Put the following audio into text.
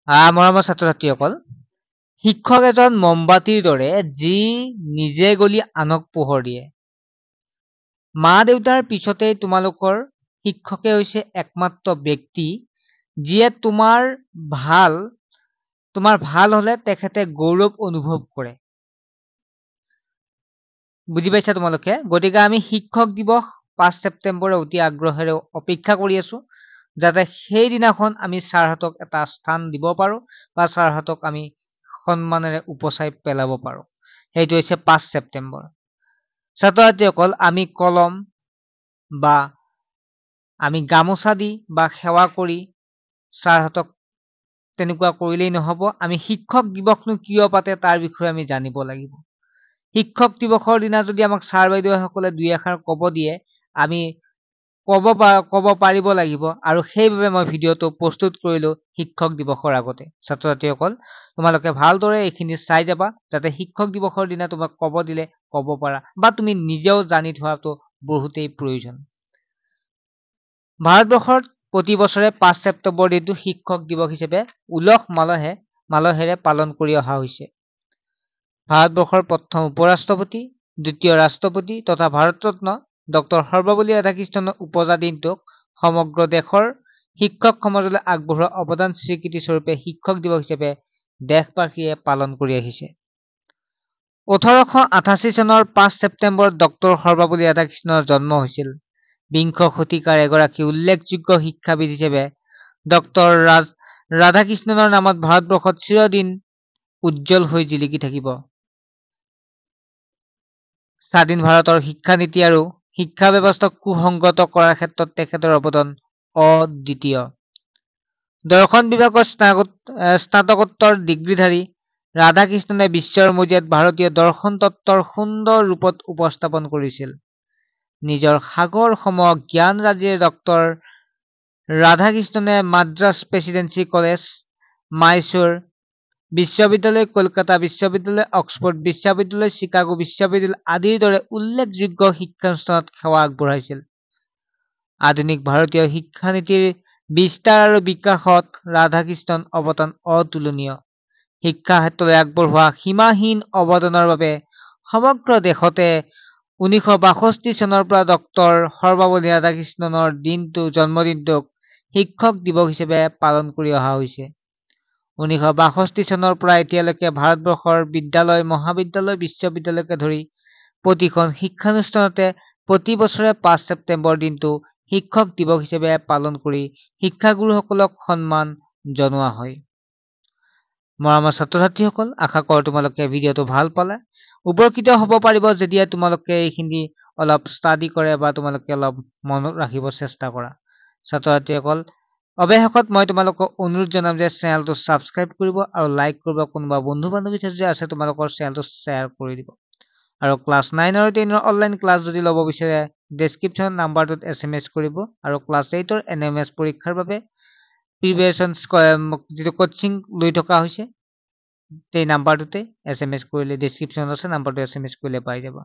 মৰমৰ ছাত্ৰ-ছাত্ৰীসকল, শিক্ষক এজন মমবাতিৰ দৰে যি নিজে গলি আনক পোহৰ দিয়ে। মা দেউতাৰ পিছতেই তোমালোকৰ শিক্ষকে হৈছে একমাত্ৰ ব্যক্তি যিয়ে তোমাৰ ভাল হলে তেখেতে গৌৰৱ অনুভৱ কৰে। বুজি পাইছা তোমালোকে? গতিকে আমি শিক্ষক দিৱস 5 ছেপ্টেম্বৰে অতি আগ্ৰহেৰে অপেক্ষা কৰি আছো যাতে সেই দিনাখন আমি ছাৰহঁতক এটা স্থান দিব পাৰো বা ছাৰহঁতক আমি সন্মানেৰে উপচাই পেলাব পাৰো। সেইটো হৈছে 5 ছেপ্টেম্বৰ। ছাত্ৰ-ছাত্ৰীসকল, আমি কলম বা আমি গামোচা দি বা সেৱা কৰি ছাৰহঁতক তেনেকুৱা কৰিলেই নহব। আমি শিক্ষক দিৱসনো কিয় পাতে তাৰ বিষয়ে আমি জানিব লাগিব। শিক্ষক দিৱসৰ দিনা যদি আমাক ছাৰ বাইদেউসকলে দুই এষাৰ ক'ব দিয়ে, আমি ক'ব পাৰিব লাগিব আৰু সেইবাবে মই ভিডিঅ'টো প্ৰস্তুত কৰিলো শিক্ষক দিৱসৰ আগতে। ছাত্ৰ-ছাত্ৰীসকল, তোমালোকে ভালদৰে এইখিনি চাই যাবা যাতে শিক্ষক দিৱসৰ দিনা তোমাক ক'ব দিলে ক'ব পাৰা বা তুমি নিজেও জানি থোৱাটো বহুতেই প্ৰয়োজন। ভাৰতবৰ্ষত প্ৰতি বছৰে 5 ছেপ্টেম্বৰ দিনটো শিক্ষক দিৱস হিসেবে উলহ মালহেৰে পালন কৰি অহা হৈছে। ভাৰতবৰ্ষৰ প্ৰথম উপৰাষ্ট্ৰপতি, দ্বিতীয় ৰাষ্ট্ৰপতি তথা ভাৰতৰত্ন ডক্টৰ সৰ্বপল্লী ৰাধাকৃষ্ণনৰ উপজা দিনটোক সমগ্ৰ দেশৰ শিক্ষক সমাজলৈ আগবঢ়োৱা অৱদান স্বীকৃতি স্বৰূপে শিক্ষক দিৱস হিসেবে দেশবাসীয়ে পালন কৰি আহিছে। 1888 চনৰ 5 ছেপ্টেম্বৰত ডক্টৰ সৰ্বপল্লী ৰাধাকৃষ্ণনৰ জন্ম হৈছিল। বিংশ শতিকাৰ এগৰাকী উল্লেখযোগ্য শিক্ষাবিদ হিসেবে ডক্টৰ ৰাধাকৃষ্ণনৰ নামত ভাৰতবৰ্ষত চিৰদিন উজ্জ্বল হৈ জিলিকি থাকিব। স্বাধীন ভাৰতৰ শিক্ষানীতি আৰু শিক্ষা ব্যৱস্থাক সুসংগত কৰাৰ ক্ষেত্ৰত তেখেতৰ অৱদান অদ্বিতীয়। দৰ্শন বিভাগৰ স্নাতকোত্তৰ ডিগ্ৰীধাৰী ৰাধাকৃষ্ণনে বিশ্বৰ মজিয়াত ভাৰতীয় দৰ্শন তত্ত্বৰ সুন্দৰ ৰূপত উপস্থাপন কৰিছিল। নিজৰ সাগৰ সম জ্ঞানৰাজিৰে ডক্টৰ ৰাধাকৃষ্ণনে মাদ্ৰাজ প্ৰেচিডেন্সি কলেজ, মাইসূৰ বিশ্ববিদ্যালয়, কলকাতা বিশ্ববিদ্যালয়, অক্সফৰ্ড বিশ্ববিদ্যালয়, চিকাগো বিশ্ববিদ্যালয় আদিৰ দৰে উল্লেখযোগ্য শিক্ষানুষ্ঠানত সেৱা আগবঢ়াইছিল। আধুনিক ভাৰতীয় শিক্ষানীতিৰ বিস্তাৰ আৰু বিকাশত ৰাধাকৃষ্ণন অৱদান অতুলনীয়। শিক্ষা ক্ষেত্ৰলৈ আগবঢ়োৱা সীমাহীন অৱদানৰ বাবে সমগ্ৰ দেশতে 1962 চনৰ পৰা ডক্টৰ সৰ্বপল্লী ৰাধাকৃষ্ণনৰ জন্মদিনটোক শিক্ষক দিৱস হিসেবে পালন কৰি অহা হৈছে। 1962 চনৰ পৰা এতিয়ালৈকে ভাৰতবৰ্ষৰ বিদ্যালয়, মহাবিদ্যালয়, বিশ্ববিদ্যালয়কে ধৰি প্ৰতিখন শিক্ষানুষ্ঠানতে প্ৰতি বছৰে 5 ছেপ্টেম্বৰ দিনটো শিক্ষক দিৱস হিসেবে পালন কৰি শিক্ষাগুৰুসকলক সন্মান জনোৱা হয়। মৰমৰ ছাত্ৰ-ছাত্ৰীসকল, আশা কৰোঁ তোমালোকে ভিডিঅ'টো ভাল পালে। উপকৃত হ'ব পাৰিব যেতিয়া তোমালোকে এইখিনি অলপ ষ্টাডি কৰে বা তোমালোকে অলপ মনত ৰাখিব চেষ্টা কৰা। ছাত্ৰ-ছাত্ৰীসকল, অৱশেষত মই তোমালোকক অনুৰোধ জনাম যে চেনেলটো ছাবস্ক্ৰাইব কৰিব আৰু লাইক কৰিব। কোনোবা বন্ধু-বান্ধৱী যদি আছে তোমালোকৰ চেনেলটো শ্বেয়াৰ কৰি দিব। আৰু ক্লাছ 9 আৰু 10 অনলাইন ক্লাছ যদি ল'ব বিচাৰে ডেছক্ৰিপশ্যন নাম্বাৰটোত SMS কৰিব আৰু ক্লাছ 8 NMS পৰীক্ষাৰ বাবে প্ৰিপাৰেচন যিটো কোচিং লৈ থকা হৈছে সেই নাম্বাৰটোতে SMS কৰিলে ডেছক্ৰিপশ্যনত আছে নাম্বাৰটো SMS কৰিলে পাই যাবা।